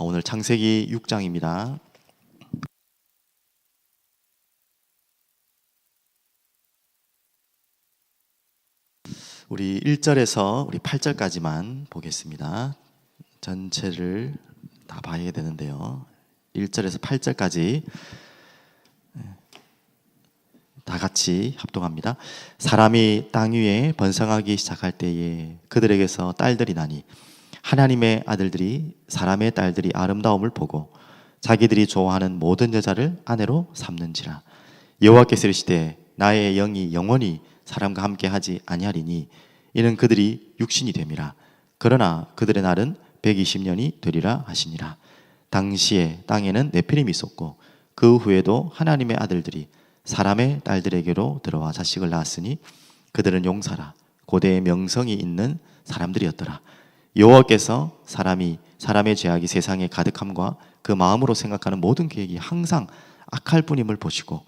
오늘 창세기 6장입니다. 우리 1절에서 우리 8절까지만 보겠습니다. 전체를 다 봐야 되는데요. 1절에서 8절까지 다 같이 합동합니다. 사람이 땅 위에 번성하기 시작할 때에 그들에게서 딸들이 나니 하나님의 아들들이 사람의 딸들이 아름다움을 보고 자기들이 좋아하는 모든 여자를 아내로 삼는지라. 여호와께서 이르시되 나의 영이 영원히 사람과 함께 하지 아니하리니 이는 그들이 육신이 됨이라. 그러나 그들의 날은 120년이 되리라 하시니라. 당시에 땅에는 네피림이 있었고 그 후에도 하나님의 아들들이 사람의 딸들에게로 들어와 자식을 낳았으니 그들은 용사라 고대의 명성이 있는 사람들이었더라. 여호와께서 사람의 죄악이 세상에 가득함과 그 마음으로 생각하는 모든 계획이 항상 악할 뿐임을 보시고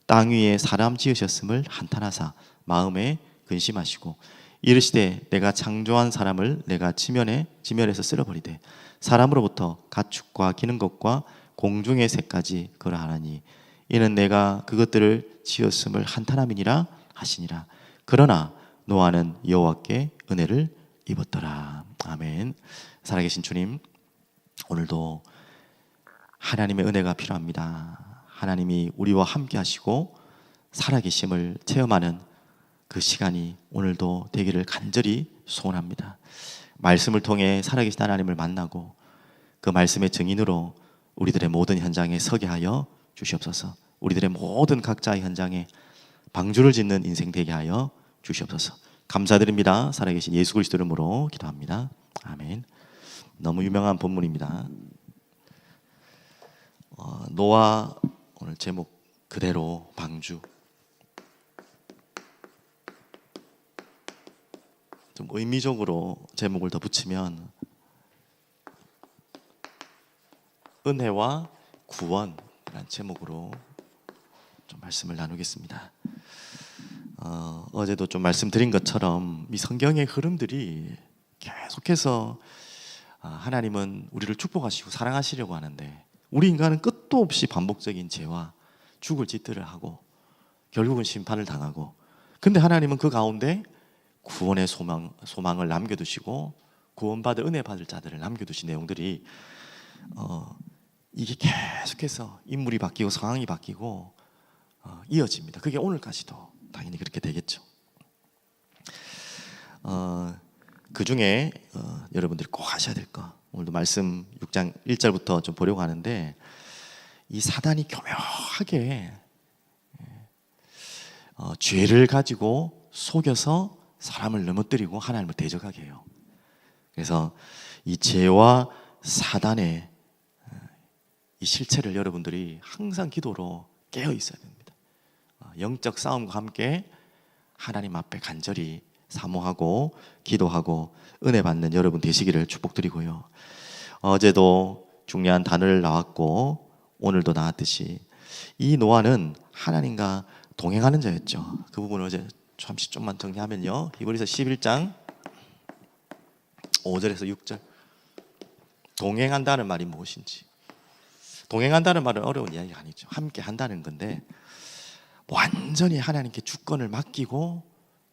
땅 위에 사람 지으셨음을 한탄하사 마음에 근심하시고 이르시되 내가 창조한 사람을 내가 지면에서 쓸어버리되 사람으로부터 가축과 기는 것과 공중의 새까지 그러하나니 이는 내가 그것들을 지었음을 한탄함이니라 하시니라. 그러나 노아는 여호와께 은혜를 입었더라. 아멘. 살아계신 주님, 오늘도 하나님의 은혜가 필요합니다. 하나님이 우리와 함께 하시고 살아계심을 체험하는 그 시간이 오늘도 되기를 간절히 소원합니다. 말씀을 통해 살아계신 하나님을 만나고 그 말씀의 증인으로 우리들의 모든 현장에 서게 하여 주시옵소서. 우리들의 모든 각자의 현장에 방주를 짓는 인생 되게 하여 주시옵소서. 감사드립니다. 살아계신 예수 그리스도 이름으로 기도합니다. 아멘. 너무 유명한 본문입니다. 노아, 오늘 제목 그대로 방주. 좀 의미적으로 제목을 더 붙이면 은혜와 구원이라는 제목으로 좀 말씀을 나누겠습니다. 어제도 좀 말씀드린 것처럼 이 성경의 흐름들이 계속해서 하나님은 우리를 축복하시고 사랑하시려고 하는데 우리 인간은 끝도 없이 반복적인 죄와 죽을 짓들을 하고 결국은 심판을 당하고, 근데 하나님은 그 가운데 구원의 소망을 남겨두시고 구원받을 은혜 받을 자들을 남겨두신 내용들이 이게 계속해서 인물이 바뀌고 상황이 바뀌고 이어집니다. 그게 오늘까지도 당연히 그렇게 되겠죠. 그 중에 여러분들이 꼭 하셔야 될 거, 오늘도 말씀 6장 1절부터 좀 보려고 하는데, 이 사단이 교묘하게 죄를 가지고 속여서 사람을 넘어뜨리고 하나님을 대적하게 해요. 그래서 이 죄와 사단의 이 실체를 여러분들이 항상 기도로 깨어 있어야 됩니다. 영적 싸움과 함께 하나님 앞에 간절히 사모하고 기도하고 은혜 받는 여러분 되시기를 축복드리고요. 어제도 중요한 단어를 나왔고 오늘도 나왔듯이 이 노아는 하나님과 동행하는 자였죠. 그 부분을 어제 잠시 좀만 정리하면요, 히브리서 11장 5절에서 6절. 동행한다는 말이 무엇인지. 동행한다는 말은 어려운 이야기가 아니죠. 함께 한다는 건데 완전히 하나님께 주권을 맡기고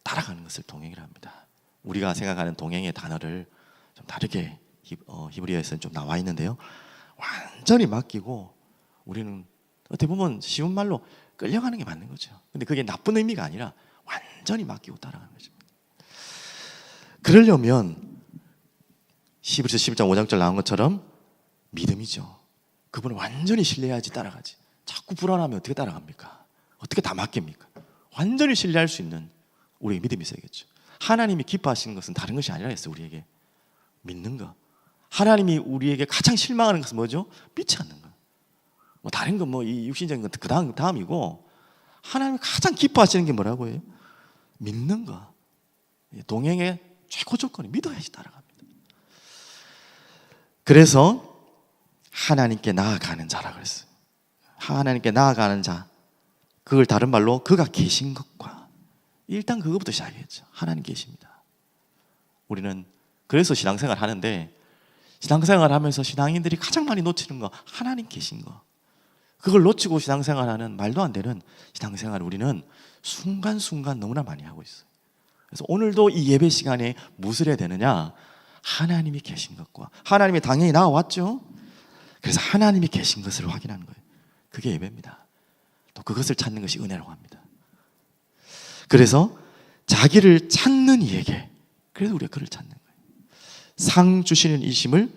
따라가는 것을 동행이라 합니다. 우리가 생각하는 동행의 단어를 좀 다르게 히브리어에서는 좀 나와 있는데요, 완전히 맡기고 우리는 어떻게 보면 쉬운 말로 끌려가는 게 맞는 거죠. 근데 그게 나쁜 의미가 아니라 완전히 맡기고 따라가는 거죠. 그러려면 히브리서 11장 5장절 나온 것처럼 믿음이죠. 그분을 완전히 신뢰해야지 따라가지. 자꾸 불안하면 어떻게 따라갑니까? 어떻게 다 맡깁니까? 완전히 신뢰할 수 있는 우리의 믿음이 있어야겠죠. 하나님이 기뻐하시는 것은 다른 것이 아니라 했어요. 우리에게 믿는 거. 하나님이 우리에게 가장 실망하는 것은 뭐죠? 믿지 않는 거. 뭐 다른 건 뭐 이 육신적인 건 그 다음이고, 하나님이 가장 기뻐하시는 게 뭐라고 해요? 믿는 거. 동행의 최고 조건이 믿어야지 따라갑니다. 그래서 하나님께 나아가는 자라 그랬어요. 하나님께 나아가는 자, 그걸 다른 말로 그가 계신 것과, 일단 그것부터 시작했죠. 하나님 계십니다. 우리는 그래서 신앙생활 하는데 신앙생활 하면서 신앙인들이 가장 많이 놓치는 거, 하나님 계신 거. 그걸 놓치고 신앙생활하는 말도 안 되는 신앙생활을 우리는 순간순간 너무나 많이 하고 있어요. 그래서 오늘도 이 예배 시간에 무엇을 해야 되느냐? 하나님이 계신 것과, 하나님이 당연히 나와왔죠. 그래서 하나님이 계신 것을 확인하는 거예요. 그게 예배입니다. 또 그것을 찾는 것이 은혜라고 합니다. 그래서 자기를 찾는 이에게, 그래서 우리가 그를 찾는 거예요. 상 주시는 이심을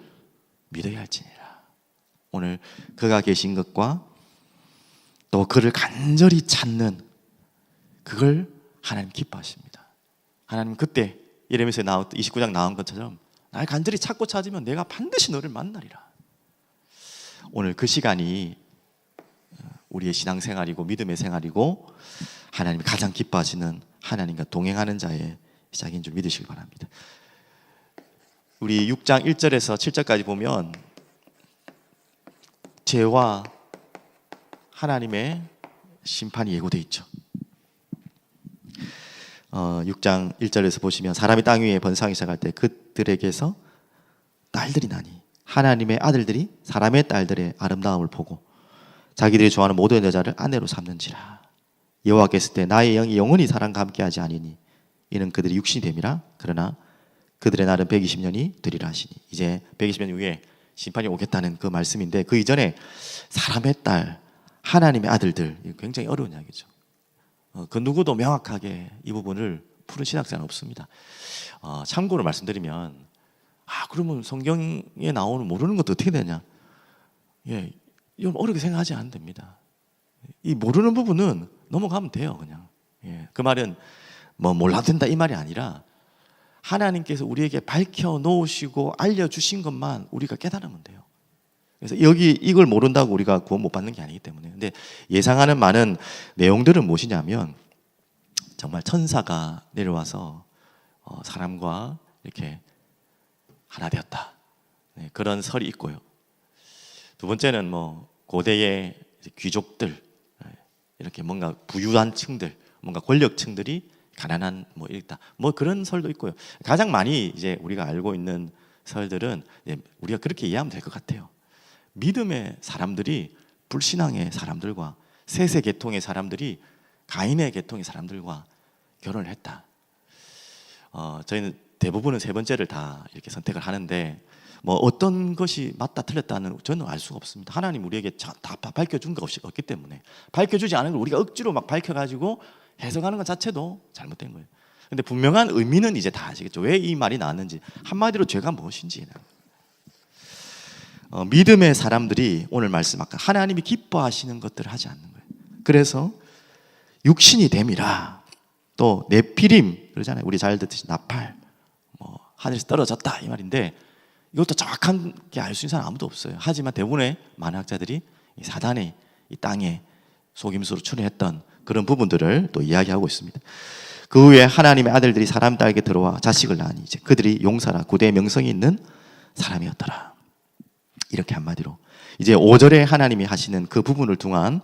믿어야 할지니라. 오늘 그가 계신 것과 또 그를 간절히 찾는, 그걸 하나님 기뻐하십니다. 하나님 그때 예레미야서 29장 나온 것처럼 날 간절히 찾고 찾으면 내가 반드시 너를 만나리라. 오늘 그 시간이 우리의 신앙생활이고 믿음의 생활이고 하나님이 가장 기뻐하시는 하나님과 동행하는 자의 시작인 줄 믿으시기 바랍니다. 우리 6장 1절에서 7절까지 보면 죄와 하나님의 심판이 예고되어 있죠. 6장 1절에서 보시면 사람이 땅 위에 번성하기 시작할 때 그들에게서 딸들이 나니 하나님의 아들들이 사람의 딸들의 아름다움을 보고 자기들이 좋아하는 모든 여자를 아내로 삼는지라. 여호와께서 때 나의 영이 영원히 사람과 함께하지 아니니 이는 그들이 육신이 됨이라. 그러나 그들의 날은 120년이 되리라 하시니. 이제 120년 후에 심판이 오겠다는 그 말씀인데, 그 이전에 사람의 딸, 하나님의 아들들, 굉장히 어려운 이야기죠. 그 누구도 명확하게 이 부분을 푸는 신학자는 없습니다. 참고로 말씀드리면, 그러면 성경에 나오는 모르는 것도 어떻게 되냐? 예, 이건 어렵게 생각하지 않으면 됩니다. 이 모르는 부분은 넘어가면 돼요, 그냥. 예, 그 말은 뭐 몰라도 된다 이 말이 아니라 하나님께서 우리에게 밝혀 놓으시고 알려주신 것만 우리가 깨달으면 돼요. 그래서 여기 이걸 모른다고 우리가 구원 못 받는 게 아니기 때문에. 근데 예상하는 많은 내용들은 무엇이냐면, 정말 천사가 내려와서 사람과 이렇게 하나 되었다, 네, 그런 설이 있고요. 두 번째는 뭐 고대의 귀족들, 이렇게 뭔가 부유한 층들, 뭔가 권력층들이 가난한 뭐 이랬다, 뭐 그런 설도 있고요. 가장 많이 이제 우리가 알고 있는 설들은 우리가 그렇게 이해하면 될 것 같아요. 믿음의 사람들이 불신앙의 사람들과 셋의 계통의 사람들이 가인의 계통의 사람들과 결혼을 했다. 저희는 대부분은 세 번째를 다 이렇게 선택을 하는데, 뭐 어떤 것이 맞다 틀렸다는 저는 알 수가 없습니다. 하나님 우리에게 다 밝혀준 거 없기 때문에. 밝혀주지 않은 걸 우리가 억지로 막 밝혀가지고 해석하는 것 자체도 잘못된 거예요. 근데 분명한 의미는 이제 다 아시겠죠. 왜 이 말이 나왔는지, 한마디로 죄가 무엇인지. 믿음의 사람들이 오늘 말씀 아까 하나님이 기뻐하시는 것들을 하지 않는 거예요. 그래서 육신이 됨이라. 또 네피림 그러잖아요. 우리 잘 듣듯이 나팔, 뭐 하늘에서 떨어졌다 이 말인데, 이것도 정확하게 알 수 있는 사람 아무도 없어요. 하지만 대부분의 많은 학자들이 이 사단이 이 땅에 속임수로 출현했던 그런 부분들을 또 이야기하고 있습니다. 그 후에 하나님의 아들들이 사람 딸에게 들어와 자식을 낳으니 이제 그들이 용사라 고대의 명성이 있는 사람이었더라. 이렇게 한마디로 이제 5절에 하나님이 하시는 그 부분을 통한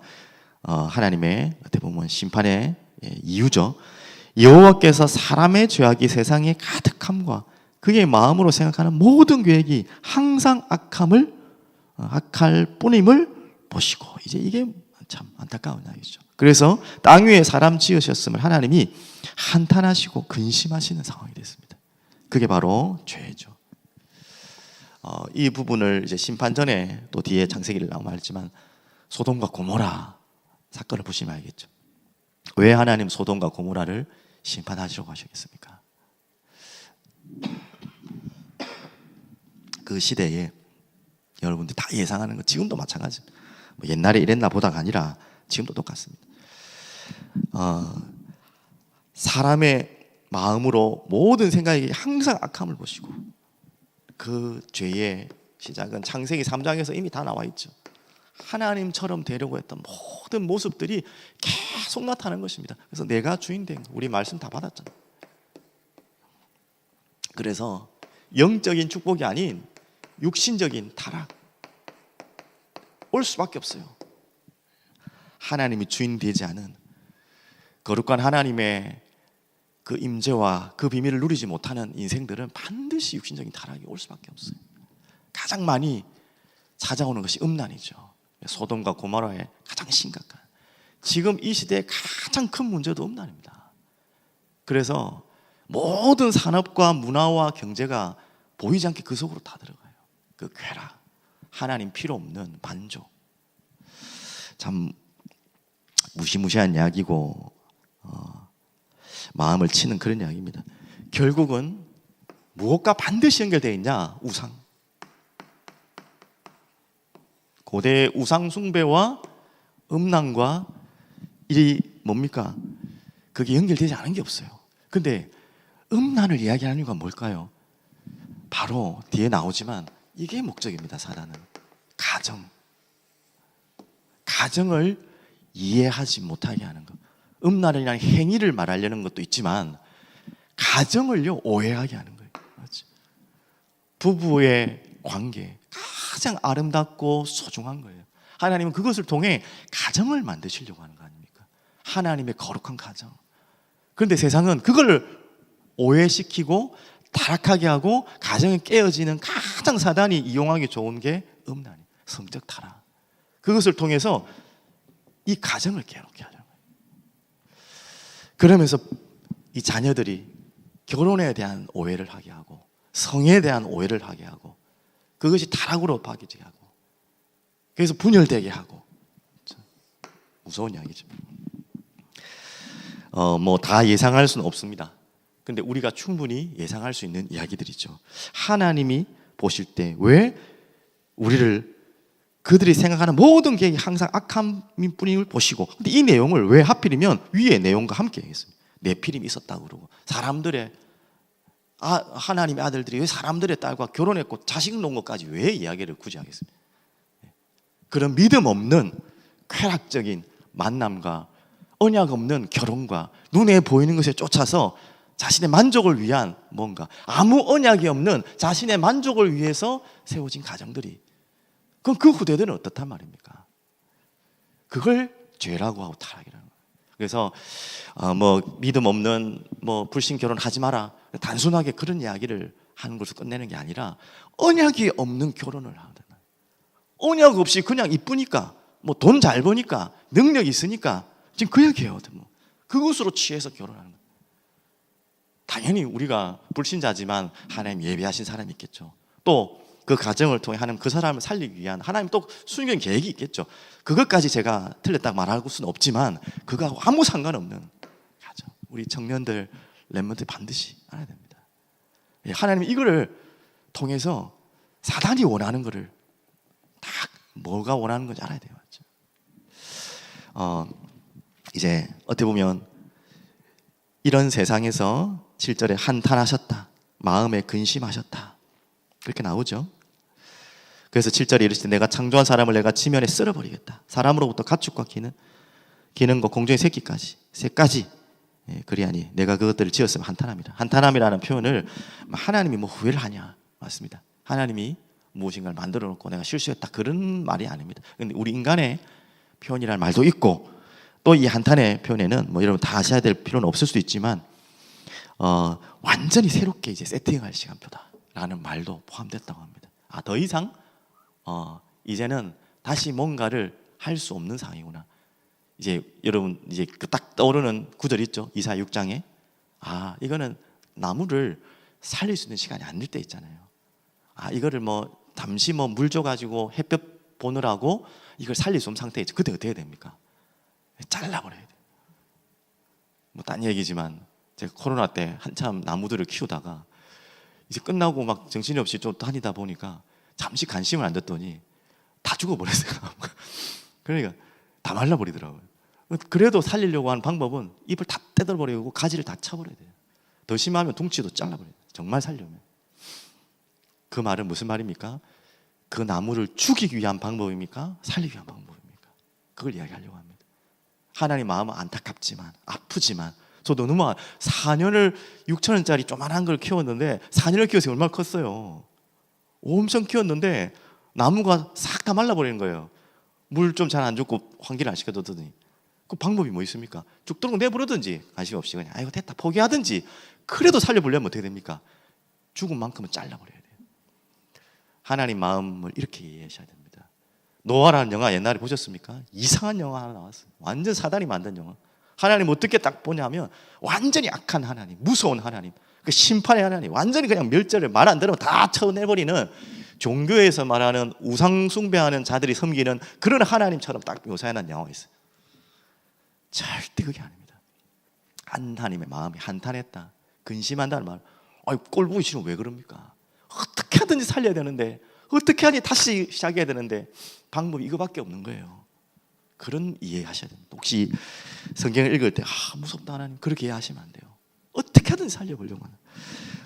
하나님의 어떻게 보면 심판의 이유죠. 여호와께서 사람의 죄악이 세상에 가득함과 그의 마음으로 생각하는 모든 계획이 항상 악할 뿐임을 보시고. 이제 이게 참 안타까운 이야기죠. 그래서 땅 위에 사람 지으셨음을 하나님이 한탄하시고 근심하시는 상황이 됐습니다. 그게 바로 죄죠. 이 부분을 이제 심판 전에 또 뒤에 창세기를 나오면 알지만 소돔과 고모라 사건을 보시면 알겠죠. 왜 하나님 소돔과 고모라를 심판하시려고 하시겠습니까? 그 시대에 여러분들 다 예상하는 거, 지금도 마찬가지입니다. 뭐 옛날에 이랬나 보다가 아니라 지금도 똑같습니다. 사람의 마음으로 모든 생각이 항상 악함을 보시고, 그 죄의 시작은 창세기 3장에서 이미 다 나와 있죠. 하나님처럼 되려고 했던 모든 모습들이 계속 나타나는 것입니다. 그래서 내가 주인 된 거, 우리 말씀 다 받았잖아요. 그래서 영적인 축복이 아닌 육신적인 타락 올 수밖에 없어요. 하나님이 주인 되지 않은 거룩한 하나님의 그 임재와 그 비밀을 누리지 못하는 인생들은 반드시 육신적인 타락이 올 수밖에 없어요. 가장 많이 찾아오는 것이 음란이죠. 소돔과 고모라의 가장 심각한, 지금 이 시대의 가장 큰 문제도 음란입니다. 그래서 모든 산업과 문화와 경제가 보이지 않게 그 속으로 다 들어가요. 그 쾌락, 하나님 필요 없는 만족, 참 무시무시한 이야기고 마음을 치는 그런 이야기입니다. 결국은 무엇과 반드시 연결되어 있냐? 우상. 고대 우상 숭배와 음란과 이 뭡니까? 그게 연결되지 않은 게 없어요. 근데 음란을 이야기하는 이유가 뭘까요? 바로 뒤에 나오지만 이게 목적입니다. 사단은 가정을 이해하지 못하게 하는 것. 음란이라는 행위를 말하려는 것도 있지만 가정을요 오해하게 하는 거예요. 맞죠? 부부의 관계 가장 아름답고 소중한 거예요. 하나님은 그것을 통해 가정을 만드시려고 하는 거 아닙니까? 하나님의 거룩한 가정. 그런데 세상은 그걸 오해시키고 타락하게 하고 가정이 깨어지는 가장 사단이 이용하기 좋은 게 음란이에요. 성적 타락. 그것을 통해서 이 가정을 깨어놓게 하려는 거예요. 그러면서 이 자녀들이 결혼에 대한 오해를 하게 하고 성에 대한 오해를 하게 하고 그것이 타락으로 바뀌게 하고 그래서 분열되게 하고 무서운 이야기죠. 뭐 다 예상할 수는 없습니다. 근데 우리가 충분히 예상할 수 있는 이야기들이죠. 하나님이 보실 때 왜 우리를 그들이 생각하는 모든 계획이 항상 악함인 뿐임을 보시고, 근데 이 내용을 왜 하필이면 위의 내용과 함께 했습니다. 네피림이 있었다고 그러고 사람들의 하나님의 아들들이 왜 사람들의 딸과 결혼했고 자식 놓은 것까지 왜 이야기를 굳이 하겠습니까? 그런 믿음 없는 쾌락적인 만남과 언약 없는 결혼과 눈에 보이는 것에 쫓아서 자신의 만족을 위한 뭔가 아무 언약이 없는 자신의 만족을 위해서 세워진 가정들이, 그럼 그 후대들은 어떻단 말입니까? 그걸 죄라고 하고 타락이라는 거예요. 그래서 뭐 믿음 없는 뭐 불신 결혼하지 마라, 단순하게 그런 이야기를 하는 것으로 끝내는 게 아니라 언약이 없는 결혼을 하는, 언약 없이 그냥 이쁘니까 뭐 돈 잘 버니까 능력 있으니까 지금 그 얘기예요. 뭐 그것으로 취해서 결혼하는 거예요. 당연히 우리가 불신자지만 하나님 예배하신 사람이 있겠죠. 또 그 가정을 통해 하나님 그 사람을 살리기 위한 하나님 또 순경 계획이 있겠죠. 그것까지 제가 틀렸다고 말할 수는 없지만 그거하고 아무 상관없는 가정, 우리 청년들 렘넌트 반드시 알아야 됩니다. 하나님이 이거를 통해서 사단이 원하는 거를 딱 뭐가 원하는 건지 알아야 돼요. 이제 어떻게 보면 이런 세상에서 7절에 한탄하셨다, 마음에 근심하셨다, 그렇게 나오죠. 그래서 7절에 이르시되 내가 창조한 사람을 내가 지면에 쓸어버리겠다. 사람으로부터 가축과 기능과 공중의 새까지 그리하니 내가 그것들을 지었으면 한탄함이라. 한탄함이라는 표현을 하나님이 뭐 후회를 하냐, 맞습니다. 하나님이 무엇인가를 만들어 놓고 내가 실수했다, 그런 말이 아닙니다. 그런데 우리 인간의 표현이라는 말도 있고 또 이 한탄의 표현에는 뭐 여러분 다 아셔야 될 필요는 없을 수도 있지만 완전히 새롭게 이제 세팅할 시간표다라는 말도 포함됐다고 합니다. 더 이상 이제는 다시 뭔가를 할 수 없는 상황이구나. 이제 여러분 이제 그 딱 떠오르는 구절 있죠. 이사야 6장에 이거는 나무를 살릴 수 있는 시간이 안 될 때 있잖아요. 이거를 뭐 잠시 뭐 물 줘가지고 햇볕 보느라고 이걸 살릴 수 없는 상태에 있죠. 그때 어떻게 해야 됩니까? 잘라버려야 돼요. 뭐 딴 얘기지만 제가 코로나 때 한참 나무들을 키우다가 이제 끝나고 막 정신이 없이 좀 다니다 보니까 잠시 관심을 안 뒀더니 다 죽어버렸어요. 그러니까 다 말라버리더라고요. 그래도 살리려고 하는 방법은 잎을 다 뜯어버리고 가지를 다 쳐버려야 돼요. 더 심하면 둥치도 잘라버려야 돼요. 정말 살려면. 그 말은 무슨 말입니까? 그 나무를 죽이기 위한 방법입니까? 살리기 위한 방법입니까? 그걸 이야기하려고 합니다. 하나님 마음은 안타깝지만 아프지만 저도 너무 4년을 6,000원짜리 조그만한 걸 키웠는데 4년을 키워서 얼마나 컸어요. 엄청 키웠는데 나무가 싹 다 말라버리는 거예요. 물 좀 잘 안 줬고 환기를 안 시켜뒀더니. 그 방법이 뭐 있습니까? 죽도록 내버려든지 관심 없이 그냥 아이고 됐다 포기하든지, 그래도 살려보려면 어떻게 됩니까? 죽은 만큼은 잘라버려야 돼요. 하나님 마음을 이렇게 이해하셔야 됩니다. 노아라는 영화 옛날에 보셨습니까? 이상한 영화 하나 나왔어요. 완전 사단이 만든 영화. 하나님 어떻게 딱 보냐면 완전히 악한 하나님, 무서운 하나님, 그 심판의 하나님, 완전히 그냥 멸절을 말 안 들으면 다 쳐내버리는, 종교에서 말하는 우상 숭배하는 자들이 섬기는 그런 하나님처럼 딱 묘사해놓은 영화가 있어요. 절대 그게 아닙니다. 하나님의 마음이 한탄했다, 근심한다는 말. 아이, 꼴 보기 싫으면 왜 그럽니까? 어떻게 하든지 살려야 되는데, 어떻게 하니 다시 시작해야 되는데 방법이 이거밖에 없는 거예요. 그런 이해하셔야 됩니다. 혹시 성경을 읽을 때 무섭다 하나님, 그렇게 이해하시면 안 돼요. 어떻게 하든지 살려보려고 하는.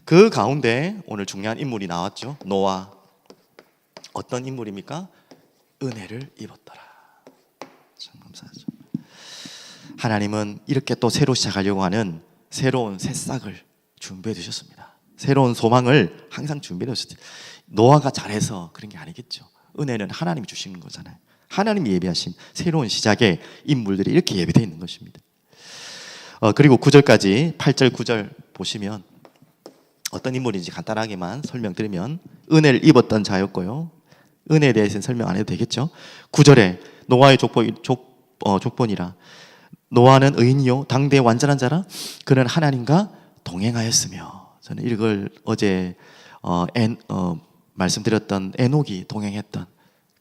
그 가운데 오늘 중요한 인물이 나왔죠. 노아. 어떤 인물입니까? 은혜를 입었더라. 참 감사하죠. 하나님은 이렇게 또 새로 시작하려고 하는 새로운 새싹을 준비해 두셨습니다. 새로운 소망을 항상 준비해 두셨어요. 노아가 잘해서 그런 게 아니겠죠. 은혜는 하나님이 주시는 거잖아요. 하나님이 예비하신 새로운 시작의 인물들이 이렇게 예비되어 있는 것입니다. 그리고 9절까지 8절 9절 보시면 어떤 인물인지 간단하게만 설명드리면, 은혜를 입었던 자였고요. 은혜에 대해서는 설명 안 해도 되겠죠. 9절에 노아의 족본이라, 노아는 의인이요 당대의 완전한 자라, 그는 하나님과 동행하였으며. 저는 이걸 어제 말씀드렸던 에녹이 동행했던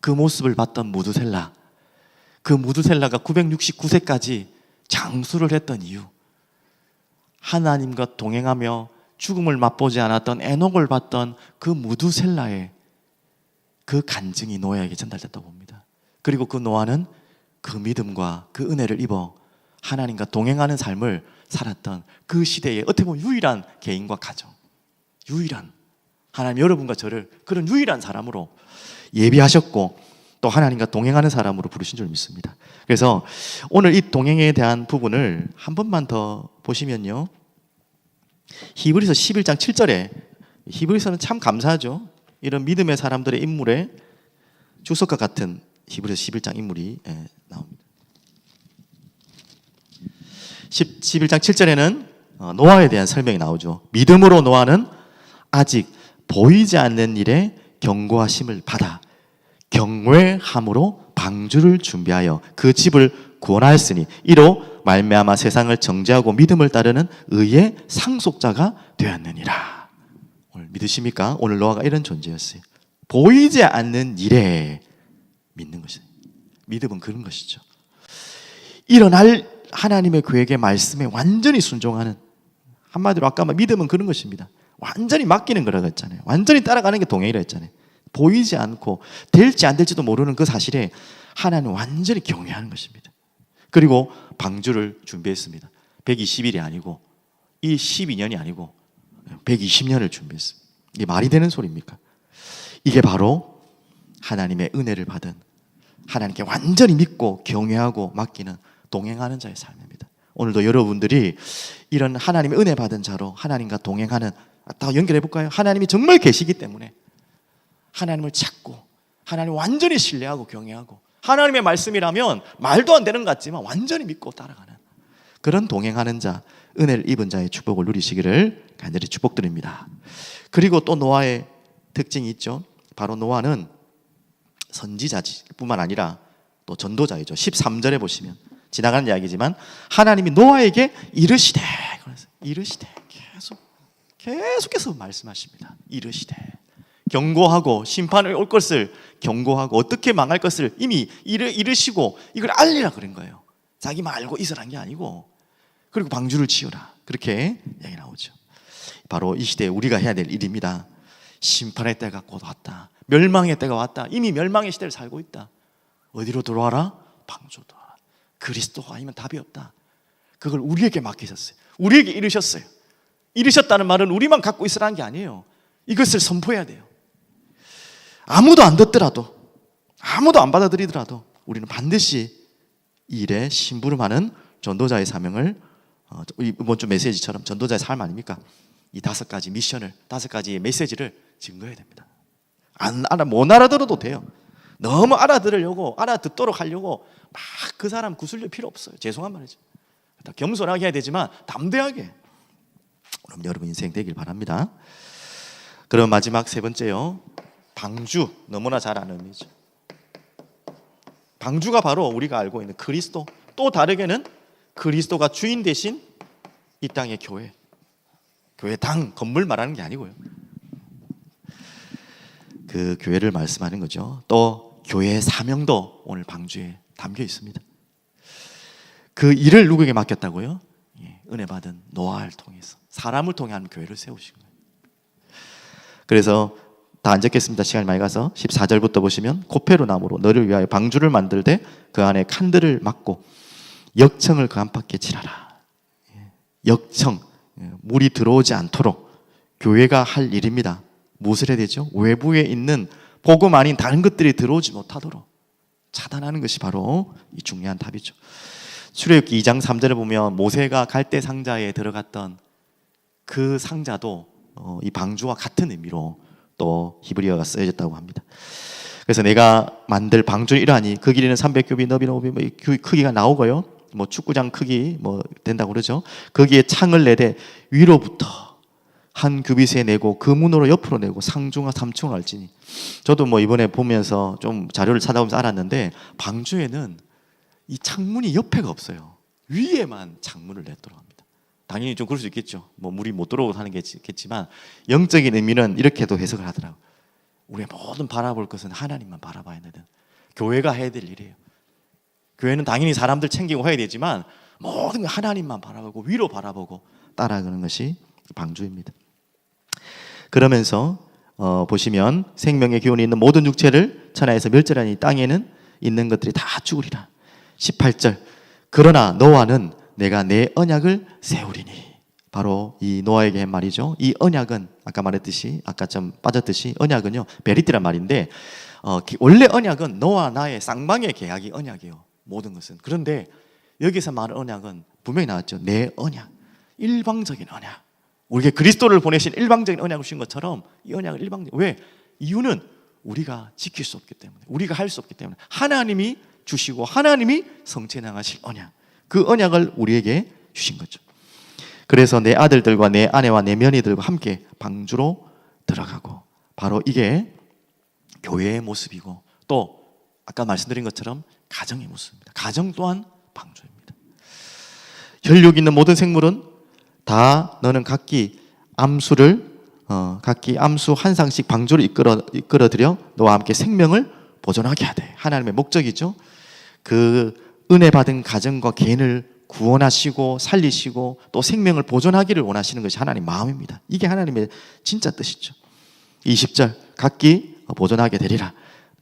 그 모습을 봤던 무두셀라, 그 무두셀라가 969세까지 장수를 했던 이유, 하나님과 동행하며 죽음을 맛보지 않았던 에녹을 봤던 그 무두셀라의 그 간증이 노아에게 전달됐다고 봅니다. 그리고 그 노아는 그 믿음과 그 은혜를 입어 하나님과 동행하는 삶을 살았던 그 시대의 어떻게 보면 유일한 개인과 가정, 유일한, 하나님 여러분과 저를 그런 유일한 사람으로 예비하셨고 또 하나님과 동행하는 사람으로 부르신 줄 믿습니다. 그래서 오늘 이 동행에 대한 부분을 한 번만 더 보시면요, 히브리서 11장 7절에, 히브리서는 참 감사하죠. 이런 믿음의 사람들의 인물에 주석과 같은 히브리서 11장 인물이 나옵니다. 11장 7절에는 노아에 대한 설명이 나오죠. 믿음으로 노아는 아직 보이지 않는 일에 경고하심을 받아 경외함으로 방주를 준비하여 그 집을 구원하였으니 이로 말미암아 세상을 정죄하고 믿음을 따르는 의의 상속자가 되었느니라. 오늘 믿으십니까? 오늘 노아가 이런 존재였어요. 보이지 않는 일에 믿는 것이에요. 믿음은 그런 것이죠. 일어날 하나님의 계획의 말씀에 완전히 순종하는, 한마디로 아까 믿음은 그런 것입니다. 완전히 맡기는 거라고 했잖아요. 완전히 따라가는 게 동행이라 했잖아요. 보이지 않고 될지 안 될지도 모르는 그 사실에 하나님을 완전히 경외하는 것입니다. 그리고 방주를 준비했습니다. 120일이 아니고 이 12년이 아니고 120년을 준비했습니다. 이게 말이 되는 소리입니까? 이게 바로 하나님의 은혜를 받은, 하나님께 완전히 믿고 경외하고 맡기는, 동행하는 자의 삶입니다. 오늘도 여러분들이 이런 하나님의 은혜 받은 자로 하나님과 동행하는, 다 연결해 볼까요? 하나님이 정말 계시기 때문에 하나님을 찾고 하나님을 완전히 신뢰하고 경외하고, 하나님의 말씀이라면 말도 안 되는 것 같지만 완전히 믿고 따라가는 그런 동행하는 자, 은혜를 입은 자의 축복을 누리시기를 간절히 축복드립니다. 그리고 또 노아의 특징이 있죠. 바로 노아는 선지자뿐만 아니라 또 전도자이죠. 13절에 보시면 지나가는 이야기지만 하나님이 노아에게 이르시되 계속해서 말씀하십니다. 이르시되, 경고하고 심판을 올 것을 경고하고 어떻게 망할 것을 이미 이르시고 이걸 알리라 그런 거예요. 자기만 알고 있으란 게 아니고. 그리고 방주를 지으라, 그렇게 이야기 나오죠. 바로 이 시대에 우리가 해야 될 일입니다. 심판의 때가 곧 왔다. 멸망의 때가 왔다. 이미 멸망의 시대를 살고 있다. 어디로 들어와라? 방주로 들어와라. 그리스도가 아니면 답이 없다. 그걸 우리에게 맡기셨어요. 우리에게 이르셨어요. 이르셨다는 말은 우리만 갖고 있으라는 게 아니에요. 이것을 선포해야 돼요. 아무도 안 듣더라도, 아무도 안 받아들이더라도 우리는 반드시 이 일에 심부름하는 전도자의 사명을, 이번 주 메시지처럼 전도자의 삶 아닙니까? 이 5가지 미션을, 5가지의 메시지를 증거해야 됩니다. 못 알아들어도 돼요. 너무 알아들으려고, 알아듣도록 하려고 막 그 사람 구슬릴 필요 없어요. 죄송한 말이죠. 겸손하게 해야 되지만 담대하게. 그럼 여러분 인생 되길 바랍니다. 그럼 마지막 세 번째요, 방주, 너무나 잘 아는 의미죠. 방주가 바로 우리가 알고 있는 그리스도, 또 다르게는 그리스도가 주인 대신 이 땅의 교회, 교회당, 건물 말하는 게 아니고요. 그 교회를 말씀하는 거죠. 또 교회의 사명도 오늘 방주에 담겨 있습니다. 그 일을 누구에게 맡겼다고요? 은혜 받은 노아를 통해서, 사람을 통해 한 교회를 세우신 거예요. 그래서 다 안 적겠습니다. 시간이 많이 가서 14절부터 보시면 코페루 나무로 너를 위하여 방주를 만들되 그 안에 칸들을 막고 역청을 그 안팎에 칠하라. 역청, 물이 들어오지 않도록 교회가 할 일입니다. 무엇을 해야 되죠? 외부에 있는 복음 아닌 다른 것들이 들어오지 못하도록 차단하는 것이 바로 이 중요한 답이죠. 출애굽기 2장 3절에 보면 모세가 갈대 상자에 들어갔던 그 상자도 이 방주와 같은 의미로 또 히브리어가 쓰여졌다고 합니다. 그래서 내가 만들 방주는 이러하니 그 길이는 300규빗, 너비는 500규빗, 크기가 나오고요. 뭐 축구장 크기 뭐 된다고 그러죠. 거기에 창을 내되 위로부터 한 규빗에 내고 그 문으로 옆으로 내고 상중하 3층을 할지니. 저도 뭐 이번에 보면서 좀 자료를 찾아보면서 알았는데 방주에는 이 창문이 옆에가 없어요. 위에만 창문을 냈더라고 합니다. 당연히 좀 그럴 수 있겠죠. 뭐 물이 못 들어오고 하는 게 있겠지만 영적인 의미는 이렇게도 해석을 하더라고요. 우리의 모든 바라볼 것은 하나님만 바라봐야 되는, 교회가 해야 될 일이에요. 교회는 당연히 사람들 챙기고 해야 되지만 모든 걸 하나님만 바라보고 위로 바라보고 따라가는 것이 방주입니다. 그러면서 보시면 생명의 기운이 있는 모든 육체를 천하에서 멸절하니 땅에는 있는 것들이 다 죽으리라. 18절 그러나 너와는 내가 내 언약을 세우리니. 바로 이 노아에게 한 말이죠. 이 언약은 아까 말했듯이, 아까 좀 빠졌듯이 언약은요 베리티란 말인데 원래 언약은 너와 나의 쌍방의 계약이 언약이에요. 모든 것은. 그런데 여기서 말하는 언약은 분명히 나왔죠. 내 언약, 일방적인 언약. 우리에게 그리스도를 보내신 일방적인 언약을 주신 것처럼 이 언약을 일방적인. 왜? 이유는 우리가 지킬 수 없기 때문에, 우리가 할 수 없기 때문에 하나님이 주시고 하나님이 성취해 나가실 언약, 그 언약을 우리에게 주신 거죠. 그래서 내 아들들과 내 아내와 내 며느리들과 함께 방주로 들어가고, 바로 이게 교회의 모습이고 또 아까 말씀드린 것처럼 가정의 모습입니다. 가정 또한 방주입니다. 혈육 있는 모든 생물은 다 너는 각기 암수를 각기 암수 한 상씩 방주로 이끌어들여 너와 함께 생명을 보존하게 하되. 하나님의 목적이죠. 그 은혜 받은 가정과 개인을 구원하시고 살리시고 또 생명을 보존하기를 원하시는 것이 하나님 마음입니다. 이게 하나님의 진짜 뜻이죠. 20절 각기 보존하게 되리라.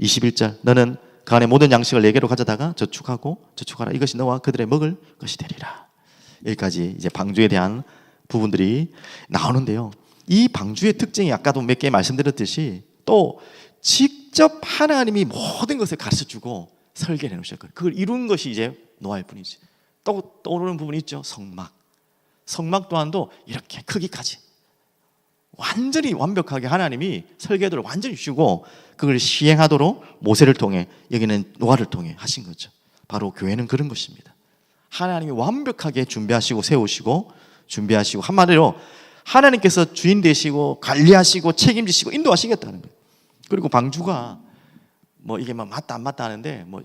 21절 너는 그 안에 모든 양식을 내게로 가져다가 저축하라. 이것이 너와 그들의 먹을 것이 되리라. 여기까지 이제 방주에 대한 부분들이 나오는데요. 이 방주의 특징이 아까도 몇 개 말씀드렸듯이 또 직접 하나님이 모든 것을 가르쳐주고 설계해 놓으셨거든요. 그걸 이룬 것이 이제 노아일 뿐이지. 또 떠오르는 부분이 있죠. 성막 또한도 이렇게 크기까지 완전히 완벽하게 하나님이 설계도를 완전히 주시고 그걸 시행하도록 모세를 통해, 여기는 노아를 통해 하신 거죠. 바로 교회는 그런 것입니다. 하나님이 완벽하게 준비하시고 세우시고 준비하시고, 한마디로 하나님께서 주인 되시고 관리하시고 책임지시고 인도하시겠다는 거예요. 그리고 방주가 뭐 이게 막 맞다 안 맞다 하는데 뭐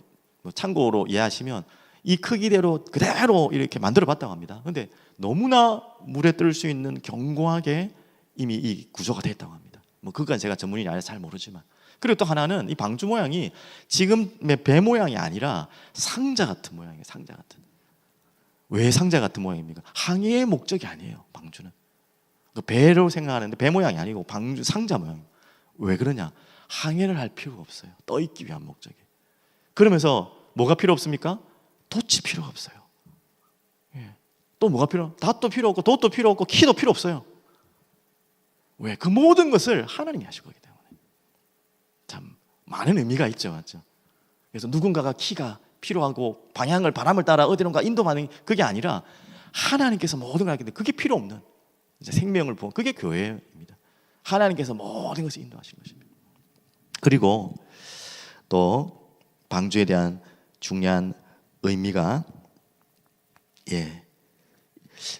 참고로 이해하시면 이 크기대로 그대로 이렇게 만들어 봤다고 합니다. 그런데 너무나 물에 뜰 수 있는 견고하게 이미 이 구조가 됐다고 합니다. 뭐 그건 제가 전문이 아니라서 잘 모르지만. 그리고 또 하나는 이 방주 모양이 지금의 배 모양이 아니라 상자 같은 모양이에요. 상자 같은. 왜 상자 같은 모양입니까? 항해의 목적이 아니에요. 방주는 배로 생각하는데 배 모양이 아니고 방주 상자 모양. 왜 그러냐? 항해를 할 필요가 없어요. 떠 있기 위한 목적이에요. 그러면서 뭐가 필요 없습니까? 돛이 필요가 없어요. 또 뭐가 필요? 닷도 필요 없고 돛도 필요 없고 키도 필요 없어요. 왜? 그 모든 것을 하나님이 하실 거기 때문에. 참 많은 의미가 있죠, 맞죠? 그래서 누군가가 키가 필요하고 방향을 바람을 따라 어디론가 인도하는 그게 아니라 하나님께서 모든 걸 하기 때문에 그게 필요 없는 이제 생명을 보는 그게 교회입니다. 하나님께서 모든 것을 인도하신 것입니다. 그리고 또 방주에 대한 중요한 의미가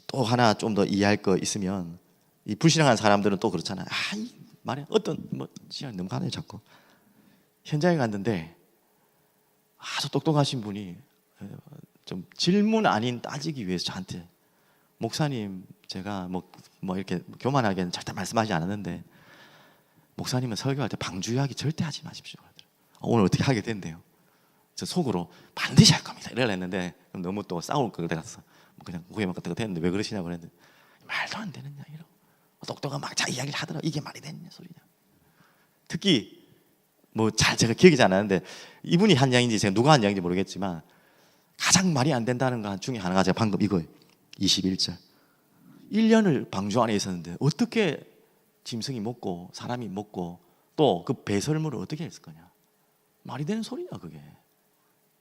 또 하나 좀 더 이해할 거 있으면, 이 불신앙한 사람들은 또 그렇잖아요. 말해. 어떤 뭐 시간 너무 가네 자꾸. 현장에 갔는데 아주 똑똑하신 분이 좀 질문 아닌 따지기 위해서 저한테 목사님 제가 뭐 이렇게 교만하게는 절대 말씀하지 않았는데 목사님은 설교할 때 방주 이야기 절대 하지 마십시오. 오늘 어떻게 하게 된대요. 저 속으로 반드시 할 겁니다. 이래야 했는데 너무 또 싸울 거 같아서 그냥 고개만 끄덕끄덕 했는데 왜 그러시냐고 그랬는데 말도 안 되는 이야기로 똑똑한 막 자기 이야기를 하더라. 이게 말이 되느냐 소리냐. 특히 뭐 잘 제가 기억이 잘 안 나는데 이분이 한 이야기인지 제가 누가 한 이야기인지 모르겠지만 가장 말이 안 된다는 것 중에 하나가 제가 방금 이거예요. 21절 1년을 방주 안에 있었는데 어떻게 짐승이 먹고 사람이 먹고 또 그 배설물을 어떻게 했을 거냐. 말이 되는 소리냐 그게.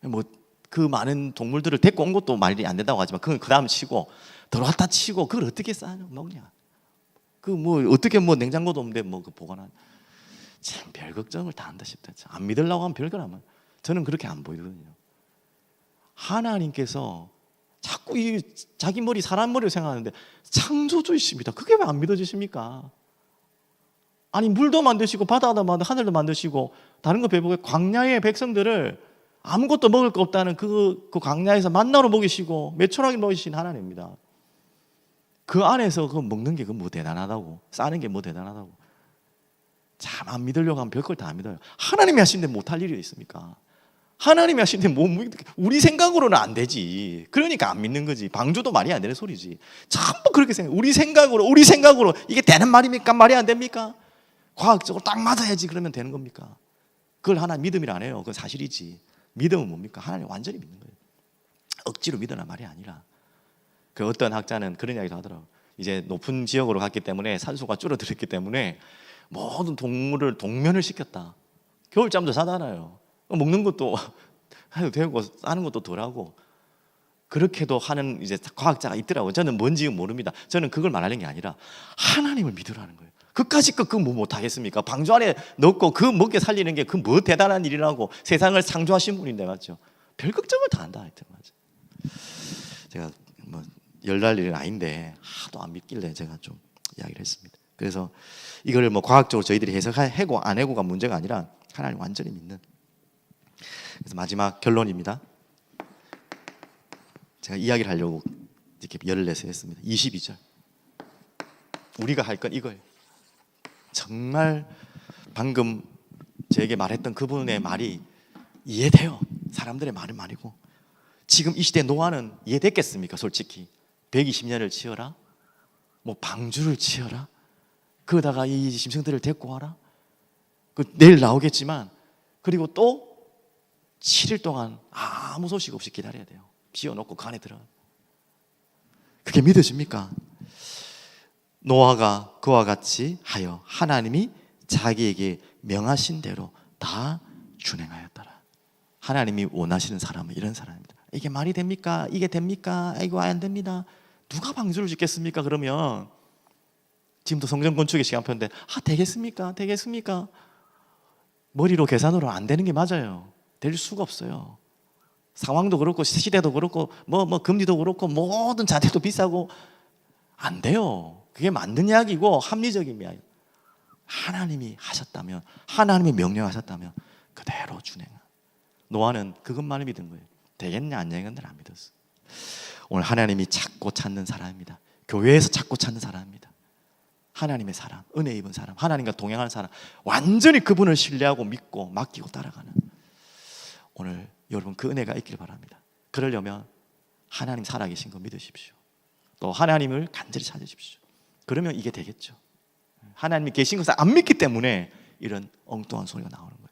뭐 그 많은 동물들을 데리고 온 것도 말이 안 된다고 하지만 그건 그 다음 치고 들어왔다 치고 그걸 어떻게 싸냐 먹냐. 그 뭐 어떻게 뭐 냉장고도 없는데 뭐 그 보관한 참 별 걱정을 다 한다 싶다. 안 믿으려고 하면 별거라면 저는 그렇게 안 보이거든요. 하나님께서 자꾸 이 자기 머리 사람 머리를 생각하는데 창조주이십니다. 그게 왜 안 믿어지십니까? 아니 물도 만드시고 바다도 만드시고 하늘도 만드시고 다른 거 배보고 광야의 백성들을 아무것도 먹을 거 없다는 그 광야에서 만나로 먹이시고 매초라기 먹이신 하나님입니다. 그 안에서 그 먹는 게 그 뭐 대단하다고 싸는 게 뭐 대단하다고 참 안 믿으려고 하면 별걸 다 안 믿어요. 하나님이 하시는데 못할 일이 있습니까? 하나님이 하시는데 뭐 우리 생각으로는 안 되지. 그러니까 안 믿는 거지. 방주도 말이 안 되는 소리지. 전부 그렇게 생각. 우리 생각으로 이게 되는 말입니까? 말이 안 됩니까? 과학적으로 딱 맞아야지 그러면 되는 겁니까? 그걸 하나님 믿음이라 안 해요. 그건 사실이지. 믿음은 뭡니까? 하나님 완전히 믿는 거예요. 억지로 믿으란 말이 아니라. 그 어떤 학자는 그런 이야기도 하더라고요. 이제 높은 지역으로 갔기 때문에 산소가 줄어들었기 때문에 모든 동물을 동면을 시켰다. 겨울잠도 자잖아요. 먹는 것도 해도 되고 싸는 것도 덜하고 그렇게도 하는 이제 과학자가 있더라고요. 저는 뭔지 모릅니다. 저는 그걸 말하는 게 아니라 하나님을 믿으라는 거예요. 그까짓 거 그거 뭐 못하겠습니까? 방주 안에 넣고 그 먹게 살리는 게 그 뭐 대단한 일이라고 세상을 창조하신 분인데 맞죠? 별 걱정을 다 한다 하여튼 맞죠. 제가 뭐 열날 일은 아닌데 하도 안 믿길래 제가 좀 이야기를 했습니다. 그래서 이걸 뭐 과학적으로 저희들이 해고 안 해고가 문제가 아니라 하나님 완전히 믿는. 그래서 마지막 결론입니다. 제가 이야기를 하려고 이렇게 열을 내서 했습니다. 22절. 우리가 할 건 이거예요. 정말 방금 저에게 말했던 그분의 말이 이해돼요. 사람들의 말은 말이고 지금 이 시대 노아는 이해됐겠습니까? 솔직히 120년을 치어라 뭐 방주를 치어라 그러다가 이 짐승들을 데리고 와라 그 내일 나오겠지만 그리고 또 7일 동안 아무 소식 없이 기다려야 돼요. 비워놓고 그 안에 들어가. 그게 믿어집니까? 노아가 그와 같이 하여 하나님이 자기에게 명하신 대로 다 준행하였더라. 하나님이 원하시는 사람은 이런 사람입니다. 이게 말이 됩니까? 이게 됩니까? 이거 안 됩니다. 누가 방주를 짓겠습니까? 그러면 지금도 성전 건축의 시간표인데 되겠습니까? 되겠습니까? 머리로 계산으로 안 되는 게 맞아요. 될 수가 없어요. 상황도 그렇고 시대도 그렇고 뭐 금리도 그렇고 모든 자재도 비싸고 안 돼요. 그게 맞는 이야기고 합리적인 이야기. 하나님이 하셨다면 하나님이 명령하셨다면 그대로 준행. 노아는 그것만을 믿은 거예요. 되겠냐 안 되겠냐 안 믿었어. 오늘 하나님이 찾고 찾는 사람입니다. 교회에서 찾고 찾는 사람입니다. 하나님의 사람, 은혜 입은 사람, 하나님과 동행하는 사람, 완전히 그분을 신뢰하고 믿고 맡기고 따라가는 오늘 여러분 그 은혜가 있길 바랍니다. 그러려면 하나님 살아계신 거 믿으십시오. 또 하나님을 간절히 찾으십시오. 그러면 이게 되겠죠. 하나님이 계신 것을 안 믿기 때문에 이런 엉뚱한 소리가 나오는 거예요.